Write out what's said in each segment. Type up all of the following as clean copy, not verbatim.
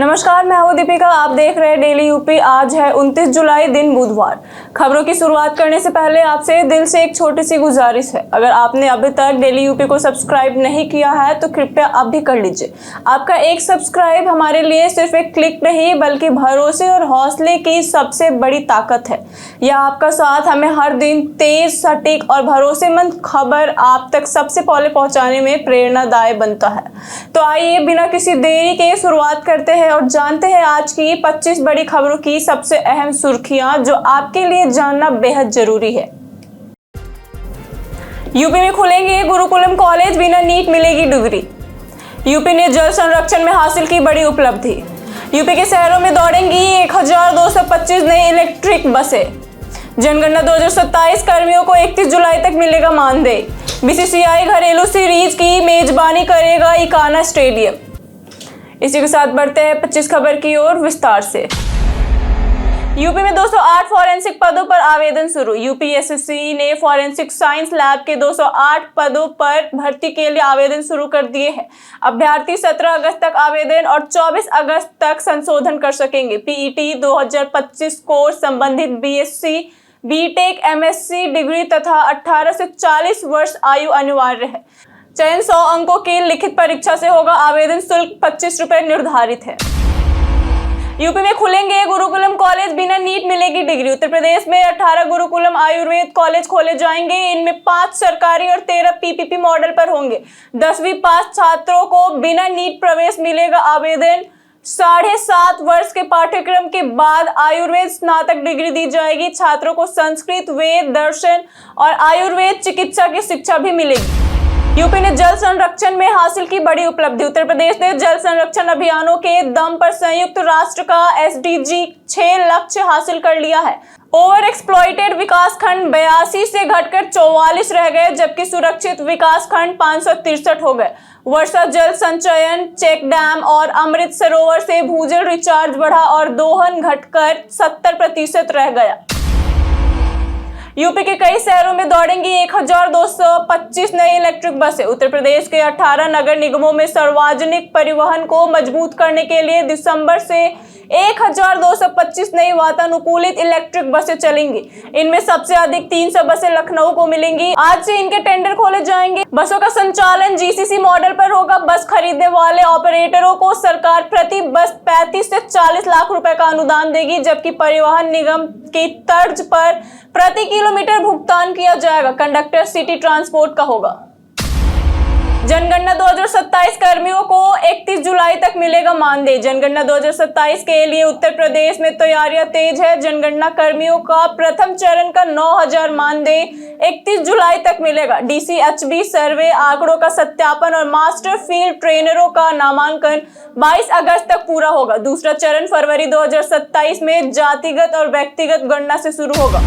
नमस्कार, मैं हूं दीपिका। आप देख रहे हैं डेली यूपी। आज है 29 जुलाई, दिन बुधवार। खबरों की शुरुआत करने से पहले आपसे दिल से एक छोटी सी गुजारिश है। अगर आपने अभी तक डेली यूपी को सब्सक्राइब नहीं किया है तो कृपया आप भी कर लीजिए। आपका एक सब्सक्राइब हमारे लिए सिर्फ एक क्लिक नहीं बल्कि भरोसे और हौसले की सबसे बड़ी ताकत है। यह आपका साथ हमें हर दिन तेज, सटीक और भरोसेमंद खबर आप तक सबसे पहले पहुंचाने में प्रेरणादायक बनता है। तो आइए बिना किसी देरी के शुरुआत करते हैं और जानते हैं आज की 25 बड़ी खबरों की सबसे अहम सुर्खियां जो आपके लिए जानना बेहद जरूरी है। यूपी में खुलेंगे गुरुकुलम कॉलेज, बिना नीट मिलेगी डिग्री। यूपी ने जल संरक्षण में हासिल की बड़ी उपलब्धि। यूपी के शहरों में दौड़ेंगी 1225 नई इलेक्ट्रिक बसें। जनगणना 2027 कर्मियों को 31 जुलाई तक मिलेगा मानदेय। बीसीसीआई घरेलू सीरीज की मेजबानी करेगा इकाना स्टेडियम। इसी के साथ बढ़ते हैं 25 खबर की ओर विस्तार से। यूपी में 208 फॉरेंसिक पदों पर आवेदन शुरू। यूपीएससी ने फॉरेंसिक साइंस लैब के 208 पदों पर भर्ती के लिए आवेदन शुरू कर दिए हैं। अभ्यर्थी 17 अगस्त तक आवेदन और 24 अगस्त तक संशोधन कर सकेंगे। पीईटी 2025 कोर्स संबंधित बीएससी, बीटेक, एमएससी डिग्री तथा 18 से 40 वर्ष आयु अनिवार्य है। चयन 100 अंकों की लिखित परीक्षा से होगा। आवेदन शुल्क 25 रुपए निर्धारित है। यूपी में खुलेंगे गुरुकुलम कॉलेज, बिना नीट मिलेगी डिग्री। उत्तर प्रदेश में 18 गुरुकुलम आयुर्वेद कॉलेज खोले जाएंगे। इनमें 5 सरकारी और 13 पीपीपी मॉडल पर होंगे। 10वीं पास छात्रों को बिना नीट प्रवेश मिलेगा। आवेदन 7.5 वर्ष के पाठ्यक्रम के बाद आयुर्वेद स्नातक डिग्री दी जाएगी। छात्रों को संस्कृत, वेद, दर्शन और आयुर्वेद चिकित्सा की शिक्षा भी मिलेगी। यूपी ने जल संरक्षण में हासिल की बड़ी उपलब्धि। उत्तर प्रदेश ने जल संरक्षण अभियानों के दम पर संयुक्त राष्ट्र का एसडीजी 6 लक्ष्य हासिल कर लिया है। ओवर एक्सप्लॉइटेड विकासखंड 82 से घटकर 44 रह गए, जबकि सुरक्षित विकासखंड 563 हो गए। वर्षा जल संचयन, चेक डैम और अमृत सरोवर से भूजल रिचार्ज बढ़ा और दोहन घटकर 70% रह गया। यूपी के कई शहरों में दौड़ेंगी 1225 नई इलेक्ट्रिक बसें। उत्तर प्रदेश के 18 नगर निगमों में सार्वजनिक परिवहन को मजबूत करने के लिए दिसंबर से 1225 नई वातानुकूलित इलेक्ट्रिक बसें चलेंगी। इनमें सबसे अधिक 300 बसें लखनऊ को मिलेंगी। आज से इनके टेंडर खोले जाएंगे। बसों का संचालन जीसीसी मॉडल पर होगा। बस खरीदने वाले ऑपरेटरों को सरकार प्रति बस 35 से 40 लाख रुपए का अनुदान देगी, जबकि परिवहन निगम की तर्ज पर प्रति किलोमीटर भुगतान किया जाएगा। कंडक्टर सिटी ट्रांसपोर्ट का होगा। जनगणना 2027 कर्मियों को 31 जुलाई तक मिलेगा मानदेय। जनगणना 2027 के लिए उत्तर प्रदेश में तैयारियां तेज है। जनगणना कर्मियों का प्रथम चरण का 9,000 मानदेय 31 जुलाई तक मिलेगा। डीसीएचबी सर्वे, आंकड़ों का सत्यापन और मास्टर फील्ड ट्रेनरों का नामांकन 22 अगस्त तक पूरा होगा। दूसरा चरण फरवरी 2027 में जातिगत और व्यक्तिगत गणना से शुरू होगा।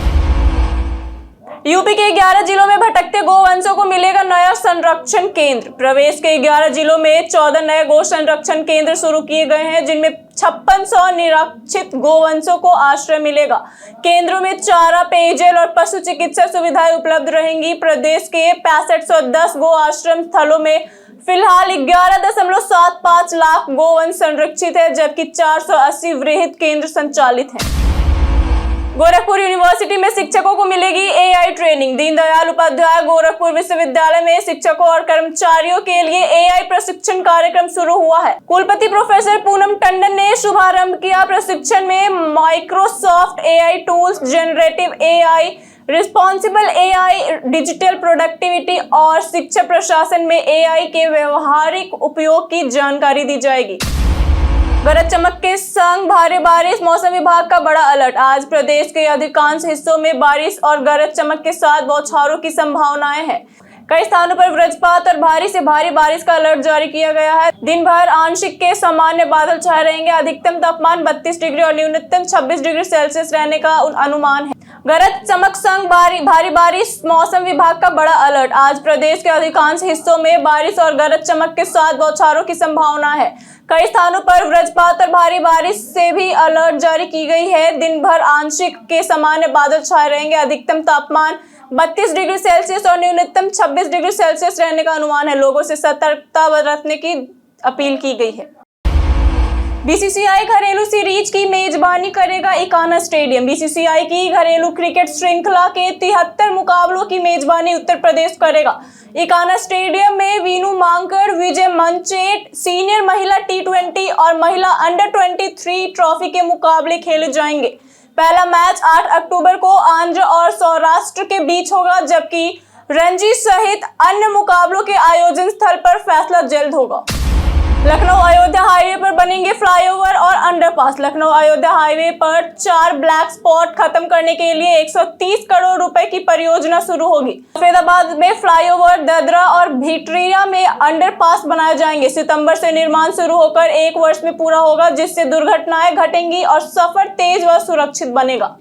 यूपी के 11 जिलों में भटकते गोवंशों को मिलेगा नया संरक्षण केंद्र। प्रदेश के 11 जिलों में 14 नए गो संरक्षण केंद्र शुरू किए गए हैं, जिनमें 5600 निरक्षित गोवंशों को आश्रय मिलेगा। केंद्रों में चारा, पेयजल और पशु चिकित्सा सुविधाएं उपलब्ध रहेंगी। प्रदेश के 6510 गो आश्रम स्थलों में फिलहाल 11.75 लाख गोवंश संरक्षित है, जबकि 480 वृहद केंद्र संचालित हैं। गोरखपुर यूनिवर्सिटी में शिक्षकों को मिलेगी एआई ट्रेनिंग। दीनदयाल उपाध्याय गोरखपुर विश्वविद्यालय में शिक्षकों और कर्मचारियों के लिए एआई प्रशिक्षण कार्यक्रम शुरू हुआ है। कुलपति प्रोफेसर पूनम टंडन ने शुभारंभ किया। प्रशिक्षण में Microsoft AI tools, generative AI, responsible AI, digital productivity और शिक्षा प्रशासन में एआई के व्यवहारिक उपयोग की जानकारी दी जाएगी। गरज चमक के संग भारी बारिश, मौसम विभाग का बड़ा अलर्ट। आज प्रदेश के अधिकांश हिस्सों में बारिश और गरज चमक के साथ बौछारों की संभावनाएं हैं। कई स्थानों पर वज्रपात और भारी से भारी बारिश का अलर्ट जारी किया गया है। दिन भर आंशिक के सामान्य बादल छाए रहेंगे। अधिकतम तापमान 32 डिग्री और न्यूनतम 26 डिग्री सेल्सियस रहने का अनुमान है। गरज चमक संग भारी बारिश, मौसम विभाग का बड़ा अलर्ट। आज प्रदेश के अधिकांश हिस्सों में बारिश और गरज चमक के साथ बौछारों की संभावना है। कई स्थानों पर वज्रपात और भारी बारिश से भी अलर्ट जारी की गई है। दिन भर आंशिक के सामान्य बादल छाए रहेंगे। अधिकतम तापमान 32 डिग्री सेल्सियस और न्यूनतम 26 डिग्री सेल्सियस रहने का अनुमान है। लोगों से सतर्कता बरतने की अपील की गई है। बीसीसीआई घरेलू सीरीज की मेजबानी करेगा इकाना स्टेडियम। बीसीसीआई की घरेलू क्रिकेट श्रृंखला के 73 मुकाबलों की मेजबानी उत्तर प्रदेश करेगा। इकाना स्टेडियम में वीनू मांकड़, विजय मंचेट सीनियर महिला T20 और महिला अंडर-23 ट्रॉफी के मुकाबले खेले जाएंगे। पहला मैच 8 अक्टूबर को आंध्र और सौराष्ट्र के बीच होगा, जबकि रणजी सहित अन्य मुकाबलों के आयोजन स्थल पर फैसला जल्द होगा। लखनऊ अयोध्या हाईवे पर बनेंगे फ्लाईओवर और अंडरपास। लखनऊ अयोध्या हाईवे पर 4 ब्लैक स्पॉट खत्म करने के लिए 130 करोड़ रुपए की परियोजना शुरू होगी। फरीदाबाद में फ्लाईओवर, ददरा और भिटरिया में अंडरपास बनाए जाएंगे। सितंबर से निर्माण शुरू होकर 1 वर्ष में पूरा होगा, जिससे दुर्घटनाएं घटेंगी और सफर तेज व सुरक्षित बनेगा।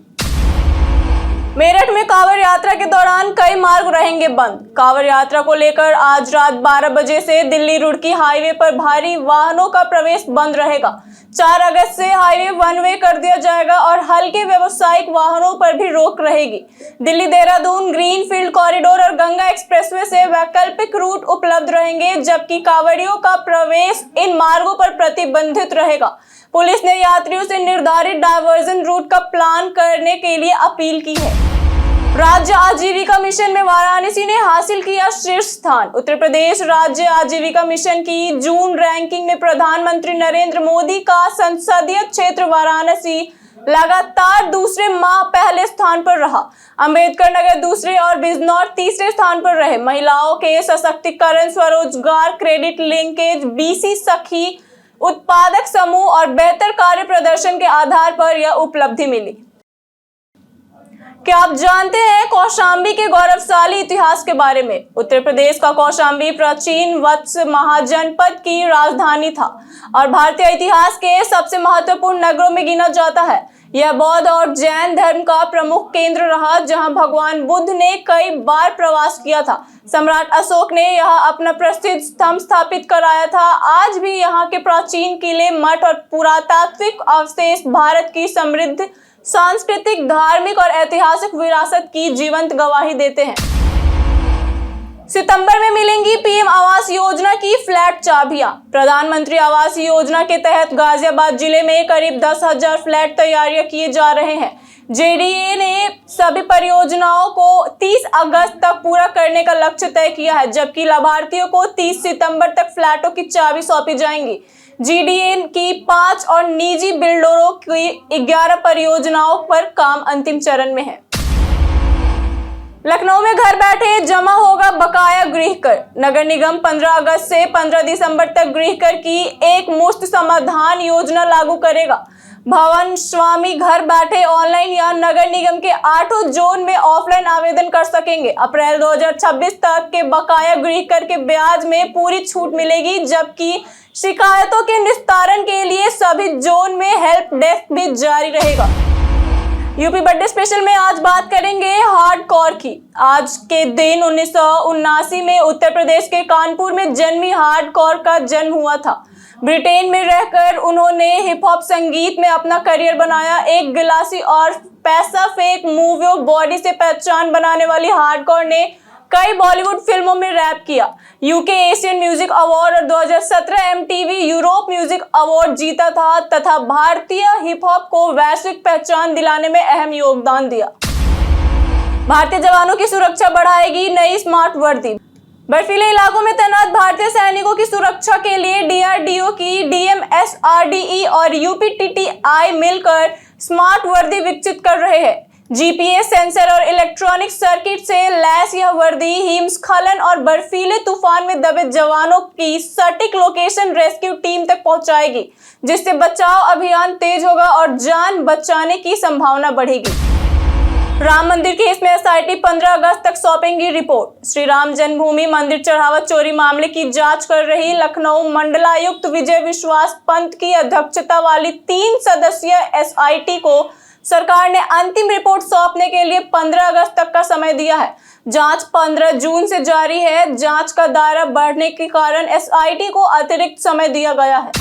मेरठ में कांवड़ यात्रा के दौरान कई मार्ग रहेंगे बंद। कांवड़ यात्रा को लेकर आज रात 12 बजे से दिल्ली रुड़की हाईवे पर भारी वाहनों का प्रवेश बंद रहेगा। 4 अगस्त से हाईवे वन वे कर दिया जाएगा और हल्के व्यावसायिक वाहनों पर भी रोक रहेगी। दिल्ली देहरादून ग्रीनफील्ड कॉरिडोर और गंगा एक्सप्रेसवे से वैकल्पिक रूट उपलब्ध रहेंगे, जबकि कांवड़ियों का प्रवेश इन मार्गों पर प्रतिबंधित रहेगा। पुलिस ने यात्रियों से निर्धारित डायवर्जन रूट का प्लान करने के लिए अपील की है। राज्य आजीविका मिशन में वाराणसी ने हासिल किया शीर्ष स्थान। उत्तर प्रदेश राज्य आजीविका मिशन की जून रैंकिंग में प्रधानमंत्री नरेंद्र मोदी का संसदीय क्षेत्र वाराणसी लगातार दूसरे माह पहले स्थान पर रहा। अंबेडकर नगर दूसरे और बिजनौर तीसरे स्थान पर रहे। महिलाओं के सशक्तिकरण, स्वरोजगार, क्रेडिट लिंकेज, बीसी सखी उत्पादक समूह और बेहतर कार्य प्रदर्शन के आधार पर यह उपलब्धि मिली। क्या आप जानते हैं कौशांबी के गौरवशाली इतिहास के बारे में? उत्तर प्रदेश का कौशांबी प्राचीन वत्स महाजनपद की राजधानी था और भारतीय इतिहास के सबसे महत्वपूर्ण नगरों में गिना जाता है। यह बौद्ध और जैन धर्म का प्रमुख केंद्र रहा, जहां भगवान बुद्ध ने कई बार प्रवास किया था। सम्राट अशोक ने यहां अपना प्रसिद्ध स्तंभ स्थापित कराया था। आज भी यहां के प्राचीन किले, मठ और पुरातात्विक अवशेष भारत की समृद्ध सांस्कृतिक, धार्मिक और ऐतिहासिक विरासत की जीवंत गवाही देते हैं। सितंबर में मिलेंगी पीएम आवास योजना की फ्लैट चाबियां। प्रधानमंत्री आवास योजना के तहत गाजियाबाद जिले में करीब 10,000 फ्लैट तैयारियां किए जा रहे हैं। जेडीए ने सभी परियोजनाओं को 30 अगस्त तक पूरा करने का लक्ष्य तय किया है, जबकि लाभार्थियों को 30 सितंबर तक फ्लैटों की चाबी सौंपी जाएंगी। जीडीए की 5 और निजी बिल्डरों की 11 परियोजनाओं पर काम अंतिम चरण में है। लखनऊ में घर बैठे जमा होगा बकाया गृह कर। नगर निगम 15 अगस्त से 15 दिसंबर तक गृह कर की एक मुश्त समाधान योजना लागू करेगा। भवन स्वामी घर बैठे ऑनलाइन या नगर निगम के 8 जोन में ऑफलाइन आवेदन कर सकेंगे। अप्रैल 2026 तक के बकाया गृह कर के ब्याज में पूरी छूट मिलेगी, जबकि शिकायतों के निस्तारण के लिए सभी जोन में हेल्प डेस्क भी जारी रहेगा। यूपी बर्थडे स्पेशल में आज बात करेंगे हार्डकॉर की। आज के दिन 1979 में उत्तर प्रदेश के कानपुर में जन्मी हार्डकॉर का जन्म हुआ था। ब्रिटेन में रहकर उन्होंने हिप हॉप संगीत में अपना करियर बनाया। एक गिलासी और पैसा फेक मूवियों बॉडी से पहचान बनाने वाली हार्डकॉर ने कई बॉलीवुड फिल्मों में रैप किया। यूके एशियन म्यूजिक अवार्ड और 2017 एमटीवी यूरोप म्यूजिक अवार्ड जीता था तथा भारतीय हिप हॉप को वैश्विक पहचान दिलाने में अहम योगदान दिया। भारतीय जवानों की सुरक्षा बढ़ाएगी नई स्मार्ट वर्दी। बर्फीले इलाकों में तैनात भारतीय सैनिकों की सुरक्षा के लिए डीआरडीओ की डीएमएसआरडीई और यूपीटीटीआई मिलकर स्मार्ट वर्दी विकसित कर रहे हैं। जीपीएस सेंसर और इलेक्ट्रॉनिक सर्किट से लैस यह वर्दी हिमस्खलन और बर्फीले तूफान में दबे जवानों की सटीक लोकेशन रेस्क्यू टीम तक पहुंचाएगी, जिससे बचाव अभियान तेज होगा और जान बचाने की संभावना बढ़ेगी। राम मंदिर केस में एसआईटी 15 अगस्त तक सौंपेंगी रिपोर्ट। श्री राम जन्मभूमि मंदिर चढ़ावा चोरी मामले की जांच कर रही लखनऊ मंडलायुक्त विजय विश्वास पंत की अध्यक्षता वाली 3 सदस्यीय एसआईटी को सरकार ने अंतिम रिपोर्ट सौंपने के लिए 15 अगस्त तक का समय दिया है। जांच 15 जून से जारी है। जांच का दायरा बढ़ने के कारण एसआईटी को अतिरिक्त समय दिया गया है।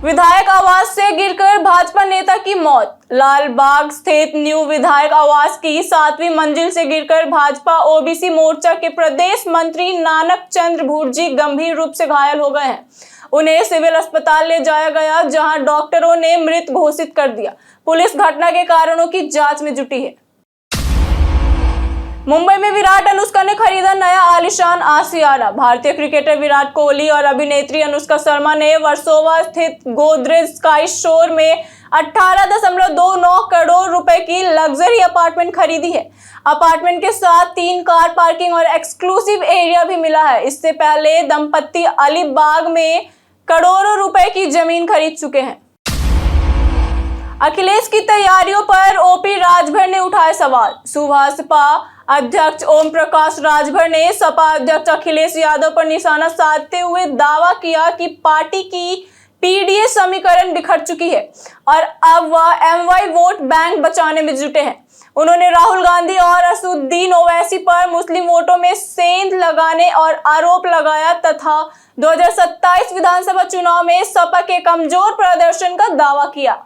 विधायक आवास से गिरकर भाजपा नेता की मौत। लालबाग स्थित न्यू विधायक आवास की 7वीं मंजिल से गिरकर भाजपा ओबीसी मोर्चा के प्रदेश मंत्री नानक चंद्र भुर्जी गंभीर रूप से घायल हो गए हैं। उन्हें सिविल अस्पताल ले जाया गया, जहां डॉक्टरों ने मृत घोषित कर दिया। पुलिस घटना के कारणों की जांच में जुटी है। मुंबई में विराट अनुष्का ने खरीदा नया आलीशान आशियाना। भारतीय क्रिकेटर विराट कोहली और अभिनेत्री अनुष्का शर्मा ने वर्सोवा स्थित गोदरेज स्काई शोर में 18.29 करोड़ रुपए की लग्जरी अपार्टमेंट खरीदी है। अपार्टमेंट के साथ 3 कार पार्किंग और एक्सक्लूसिव एरिया भी मिला है। इससे पहले दंपति अलीबाग में करोड़ों रुपए की जमीन खरीद चुके हैं। अखिलेश की तैयारियों पर ओपी राजभर ने उठाए सवाल। सुभाषपा अध्यक्ष ओम प्रकाश राजभर ने सपा अध्यक्ष अखिलेश यादव पर निशाना साधते हुए दावा किया कि पार्टी की पीडीए समीकरण बिखर चुकी है और अब वह एमवाई वोट बैंक बचाने में जुटे हैं। उन्होंने राहुल गांधी और असदुद्दीन ओवैसी पर मुस्लिम वोटों में सेंध लगाने और आरोप लगाया तथा 2027 विधानसभा चुनाव में सपा के कमजोर प्रदर्शन का दावा किया।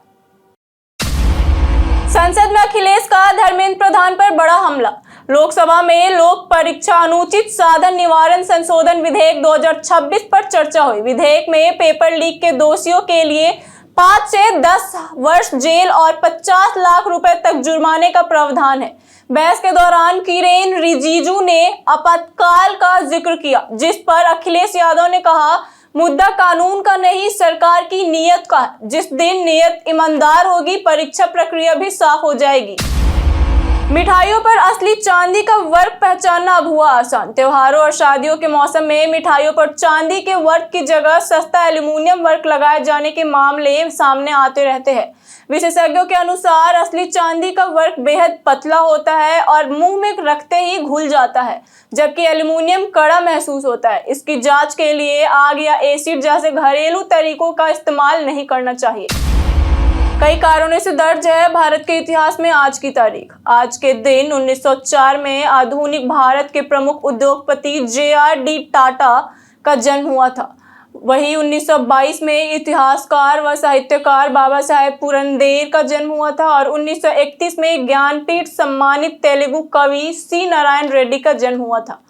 संसद में अखिलेश का धर्मेंद्र प्रधान पर बड़ा हमला। लोकसभा में लोक परीक्षा अनुचित साधन निवारण संशोधन विधेयक 2026 पर चर्चा हुई। विधेयक में पेपर लीक के दोषियों के लिए 5 से 10 वर्ष जेल और 50 लाख रुपए तक जुर्माने का प्रावधान है। बहस के दौरान किरेन रिजिजू ने आपातकाल का जिक्र किया, जिस पर अखिलेश यादव ने कहा, मुद्दा कानून का नहीं, सरकार की नीयत का है। जिस दिन नीयत ईमानदार होगी, परीक्षा प्रक्रिया भी साफ हो जाएगी। मिठाइयों पर असली चांदी का वर्क पहचानना अब हुआ आसान। त्योहारों और शादियों के मौसम में मिठाइयों पर चांदी के वर्क की जगह सस्ता एल्यूमिनियम वर्क लगाए जाने के मामले सामने आते रहते हैं। विशेषज्ञों के अनुसार असली चांदी का वर्क बेहद पतला होता है और मुंह में रखते ही घुल जाता है, जबकि एल्यूमिनियम कड़ा महसूस होता है। इसकी जांच के लिए आग या एसिड जैसे घरेलू तरीकों का इस्तेमाल नहीं करना चाहिए। कई कारणों से दर्ज है भारत के इतिहास में आज की तारीख। आज के दिन 1904 में आधुनिक भारत के प्रमुख उद्योगपति JRD टाटा का जन्म हुआ था। वहीं 1922 में इतिहासकार व साहित्यकार बाबा साहेब पुरंदेर का जन्म हुआ था और 1931 में ज्ञानपीठ सम्मानित तेलुगु कवि C नारायण रेड्डी का जन्म हुआ था।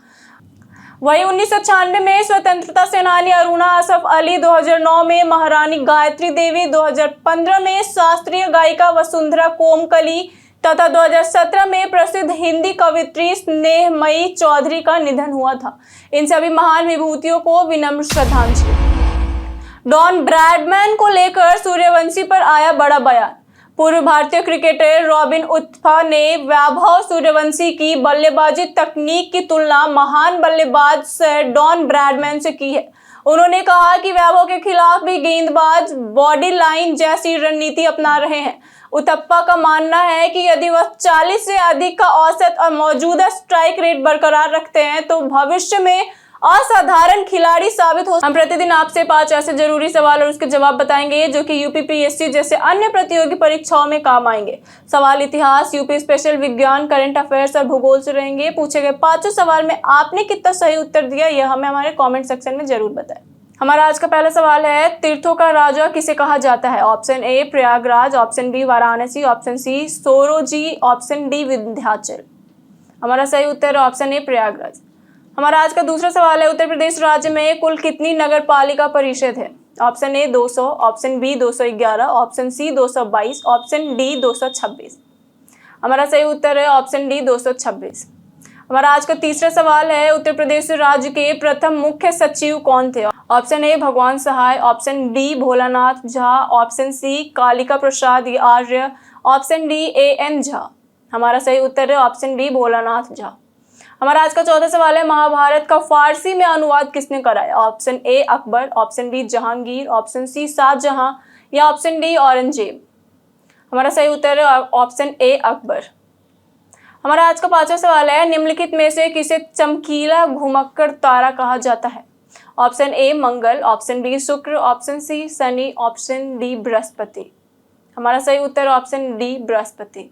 वहीं 1996 में स्वतंत्रता सेनानी अरुणा असफ अली, 2009 में महारानी गायत्री देवी, 2015 में शास्त्रीय गायिका वसुंधरा कोमकली तथा 2017 में प्रसिद्ध हिंदी कवित्री स्नेहमयी चौधरी का निधन हुआ था। इन सभी महान विभूतियों को विनम्र श्रद्धांजलि। डॉन ब्रैडमैन को लेकर सूर्यवंशी पर आया बड़ा बयान। पूर्व भारतीय क्रिकेटर रॉबिन उथप्पा ने वैभव सूर्यवंशी की बल्लेबाजी तकनीक की तुलना महान बल्लेबाज सर डॉन ब्रैडमैन से की है। उन्होंने कहा कि वैभव के खिलाफ भी गेंदबाज बॉडी लाइन जैसी रणनीति अपना रहे हैं। उथप्पा का मानना है कि यदि वह 40 से अधिक का औसत और मौजूदा स्ट्राइक रेट बरकरार रखते हैं तो भविष्य में असाधारण खिलाड़ी साबित हो। हम प्रतिदिन आपसे 5 ऐसे जरूरी सवाल और उसके जवाब बताएंगे जो कि यूपीपीएससी जैसे अन्य प्रतियोगी परीक्षाओं में काम आएंगे। सवाल इतिहास, यूपी स्पेशल, विज्ञान, करंट अफेयर्स और भूगोल से रहेंगे। पूछे गए 5 सवाल में आपने कितना सही उत्तर दिया, यह हमें हमारे कॉमेंट सेक्शन में जरूर बताएं। हमारा आज का पहला सवाल है, तीर्थों का राजा किसे कहा जाता है? Option A Prayagraj, option B Varanasi, option C Soroji, option D Vindhyachal. हमारा सही उत्तर ऑप्शन ए प्रयागराज। हमारा आज का दूसरा सवाल है, उत्तर प्रदेश राज्य में कुल कितनी नगर पालिका परिषद है? Option A 200, option B 211, option C 222, option D 226। हमारा सही उत्तर है ऑप्शन डी 226। हमारा आज का तीसरा सवाल है, उत्तर प्रदेश राज्य के प्रथम मुख्य सचिव कौन थे? Option A Bhagwan Sahay, option D Bholanath Jha, option C Kalika Prasad Arya, option D AN Jha. हमारा सही उत्तर है ऑप्शन डी भोलानाथ झा। हमारा आज का चौथा सवाल है, महाभारत का फारसी में अनुवाद किसने कराया? Option A Akbar, option B Jahangir, option C Shah Jahan या ऑप्शन डी औरंगजेब। हमारा सही उत्तर है ऑप्शन ए अकबर। हमारा आज का पांचवा सवाल है, निम्नलिखित में से किसे चमकीला घुमक्कड़ तारा कहा जाता है? Option A Mangal, option B Shukra, option C Shani, option D Brihaspati. हमारा सही उत्तर ऑप्शन डी बृहस्पति।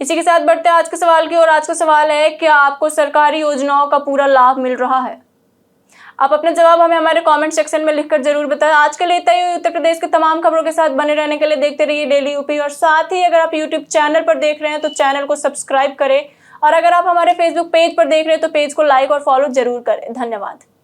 इसी के साथ बढ़ते हैं आज के सवाल की ओर। आज का सवाल है, क्या आपको सरकारी योजनाओं का पूरा लाभ मिल रहा है? आप अपने जवाब हमें हमारे कमेंट सेक्शन में लिखकर जरूर बताएं। आज के लिए इतना ही। उत्तर प्रदेश के तमाम खबरों के साथ बने रहने के लिए देखते रहिए डेली यूपी, और साथ ही अगर आप यूट्यूब चैनल पर देख रहे हैं तो चैनल को सब्सक्राइब करें, और अगर आप हमारे फेसबुक पेज पर देख रहे हैं तो पेज को लाइक और फॉलो जरूर करें। धन्यवाद।